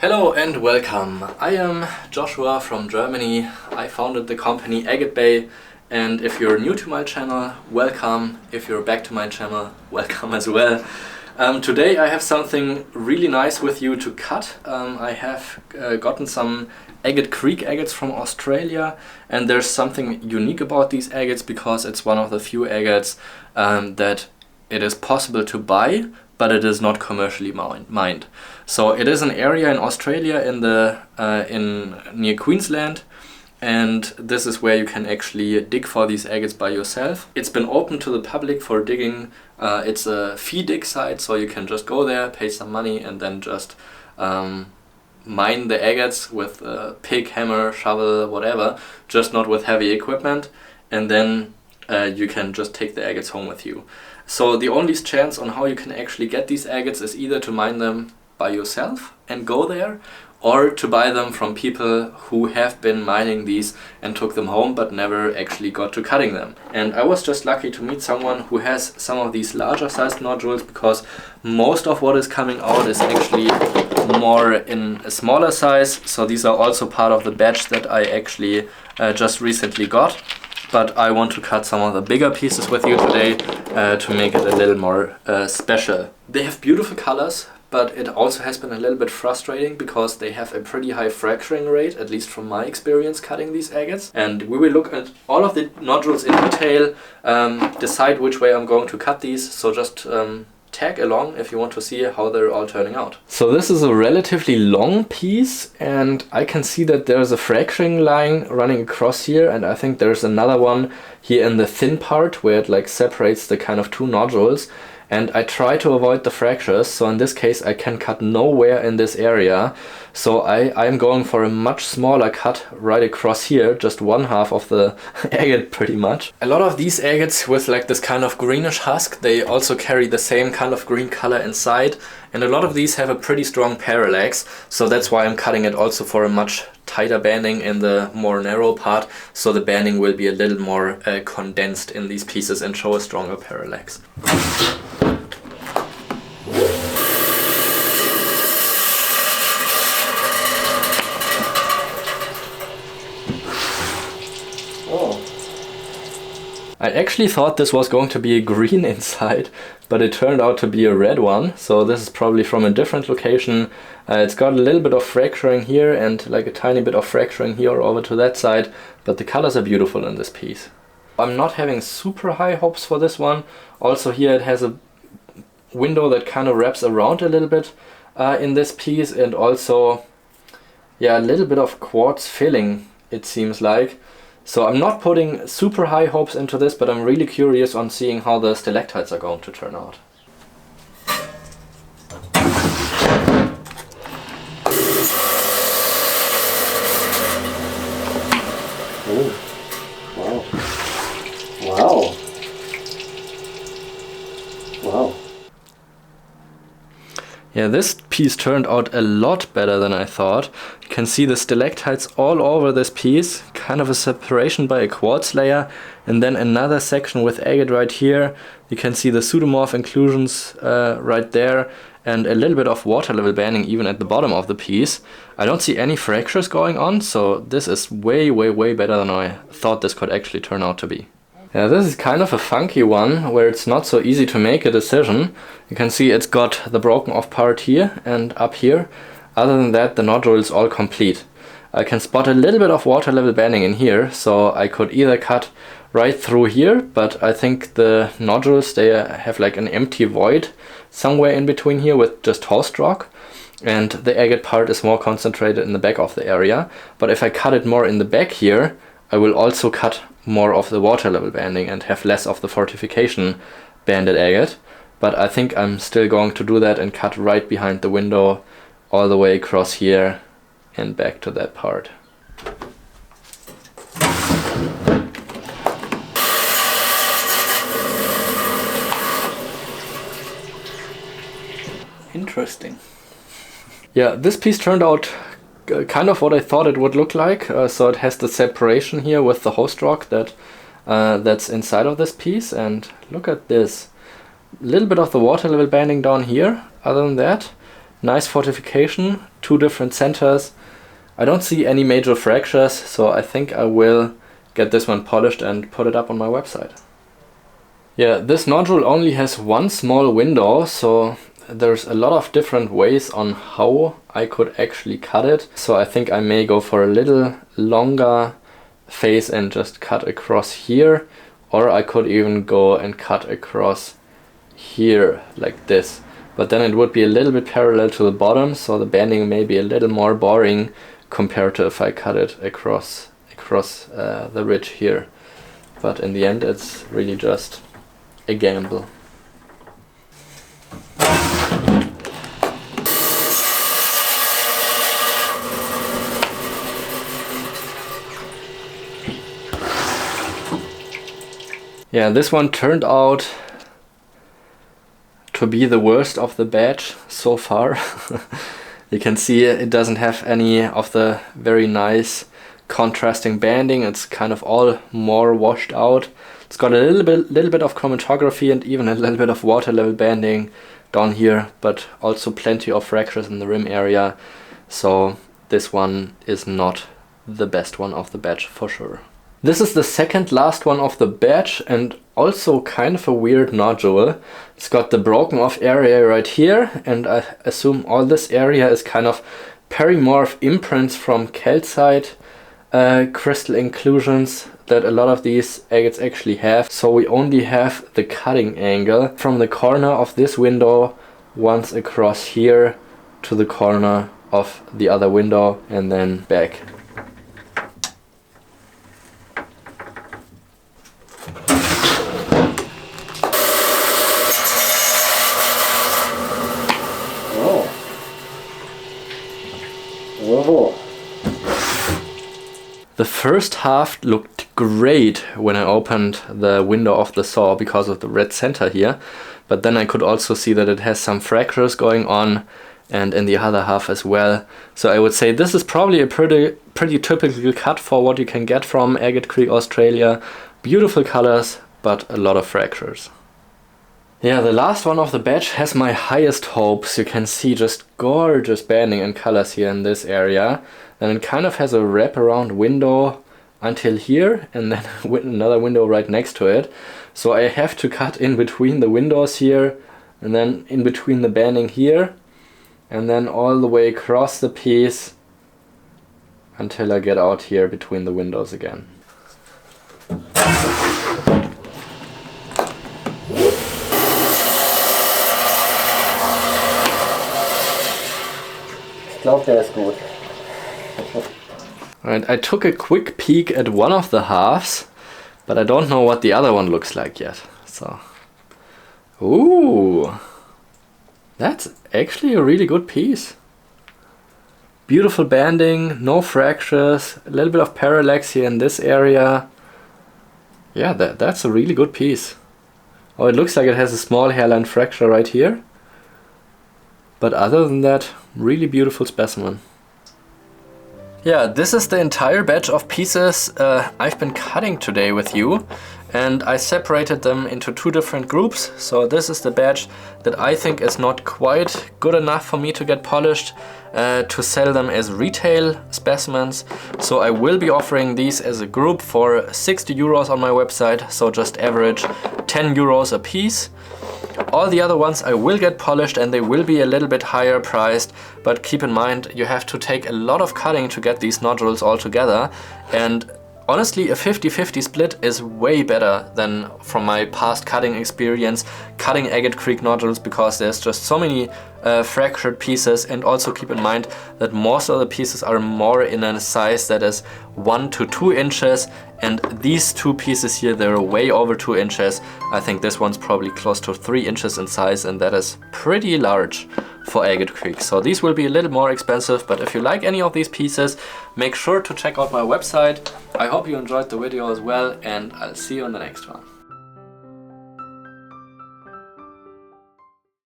Hello and welcome. I am Joshua from Germany. I founded the company Agatebay, and if you're new to my channel, welcome. If you're back to my channel, welcome as well. Today I have something really nice with you to cut. I have gotten some Agate Creek agates from Australia, and there's something unique about these agates because it's one of the few agates that it is possible to buy, but it is not commercially mined. So it is an area in Australia near Queensland, and this is where you can actually dig for these agates by yourself. It's been open to the public for digging. It's a fee dig site, so you can just go there, pay some money, and then just mine the agates with a pick, hammer, shovel, whatever, just not with heavy equipment, and then you can just take the agates home with you. So the only chance on how you can actually get these agates is either to mine them by yourself and go there, or to buy them from people who have been mining these and took them home but never actually got to cutting them. And I was just lucky to meet someone who has some of these larger sized nodules, because most of what is coming out is actually more in a smaller size. So these are also part of the batch that I actually just recently got. But I want to cut some of the bigger pieces with you today to make it a little more special. They have beautiful colors, but it also has been a little bit frustrating because they have a pretty high fracturing rate, at least from my experience cutting these agates. And we will look at all of the nodules in detail, decide which way I'm going to cut these, so just tag along if you want to see how they're all turning out. So this is a relatively long piece, and I can see that there's a fracturing line running across here, and I think there's another one here in the thin part where it like separates the kind of two nodules. And I try to avoid the fractures, so in this case I can cut nowhere in this area. So I'm going for a much smaller cut right across here, just one half of the agate pretty much. A lot of these agates with like this kind of greenish husk, they also carry the same kind of green color inside, and a lot of these have a pretty strong parallax, so that's why I'm cutting it also for a much tighter banding in the more narrow part, so the banding will be a little more condensed in these pieces and show a stronger parallax. I actually thought this was going to be a green inside, but it turned out to be a red one, so this is probably from a different location. It's got a little bit of fracturing here and like a tiny bit of fracturing here over to that side, but the colors are beautiful in this piece. I'm not having super high hopes for this one. Also here it has a window that kind of wraps around a little bit in this piece, and also yeah, a little bit of quartz filling, it seems like. So I'm not putting super high hopes into this, but I'm really curious on seeing how the stalactites are going to turn out. Oh, wow. Wow. Wow. Yeah, this piece turned out a lot better than I thought. You can see the stalactites all over this piece, kind of a separation by a quartz layer, and then another section with agate right here. You can see the pseudomorph inclusions right there, and a little bit of water level banding even at the bottom of the piece. I don't see any fractures going on, so this is way, way, way better than I thought this could actually turn out to be. Yeah, this is kind of a funky one, where it's not so easy to make a decision. You can see it's got the broken off part here and up here. Other than that, the nodule is all complete. I can spot a little bit of water level banding in here, so I could either cut right through here, but I think the nodules, they have like an empty void somewhere in between here with just host rock, and the agate part is more concentrated in the back of the area. But if I cut it more in the back here, I will also cut more of the water level banding and have less of the fortification banded agate. But I think I'm still going to do that and cut right behind the window all the way across here and back to that part. Interesting. Yeah, this piece turned out kind of what I thought it would look like. So it has the separation here with the host rock that's inside of this piece, and look at this. A little bit of the water level banding down here. Other than that, Nice fortification, 2 different centers. I don't see any major fractures, so I think I will get this one polished and put it up on my website. Yeah, this nodule only has one small window, so there's a lot of different ways on how I could actually cut it. So I think I may go for a little longer face and just cut across here, or I could even go and cut across here like this. But then it would be a little bit parallel to the bottom, so the banding may be a little more boring compared to if I cut it across the ridge here. But in the end it's really just a gamble. Yeah, this one turned out to be the worst of the batch so far. You can see it doesn't have any of the very nice contrasting banding. It's kind of all more washed out. It's got a little bit of chromatography and even a little bit of water level banding down here, but also plenty of fractures in the rim area. So this one is not the best one of the batch for sure. This is the second last one of the batch and also kind of a weird nodule. It's got the broken off area right here, and I assume all this area is kind of perimorph imprints from calcite crystal inclusions that a lot of these agates actually have. So we only have the cutting angle from the corner of this window once across here to the corner of the other window and then back. The first half looked great when I opened the window of the saw because of the red center here, but then I could also see that it has some fractures going on and in the other half as well. So I would say this is probably a pretty typical cut for what you can get from Agate Creek, Australia. Beautiful colors, but a lot of fractures. Yeah, the last one of the batch has my highest hopes. You can see just gorgeous banding and colors here in this area. And it kind of has a wraparound window until here and then another window right next to it. So I have to cut in between the windows here and then in between the banding here and then all the way across the piece until I get out here between the windows again. Ich glaube, der ist gut. Alright, I took a quick peek at one of the halves, but I don't know what the other one looks like yet. So, ooh, that's actually a really good piece. Beautiful banding, no fractures, a little bit of parallax here in this area. Yeah, that's a really good piece. Oh, it looks like it has a small hairline fracture right here. But other than that, really beautiful specimen. Yeah, this is the entire batch of pieces I've been cutting today with you, and I separated them into 2 different groups. So this is the batch that I think is not quite good enough for me to get polished to sell them as retail specimens. So I will be offering these as a group for 60 euros on my website, so just average 10 euros a piece. All the other ones I will get polished and they will be a little bit higher priced, but keep in mind you have to take a lot of cutting to get these nodules all together, and honestly a 50-50 split is way better than from my past cutting experience cutting Agate Creek nodules, because there's just so many fractured pieces, and also keep in mind that most of the pieces are more in a size that is 1 to 2 inches, and these 2 pieces here, they're way over 2 inches. I think this one's probably close to 3 inches in size, and that is pretty large for Agate Creek. So these will be a little more expensive, but if you like any of these pieces, make sure to check out my website. I hope you enjoyed the video as well, and I'll see you in the next one.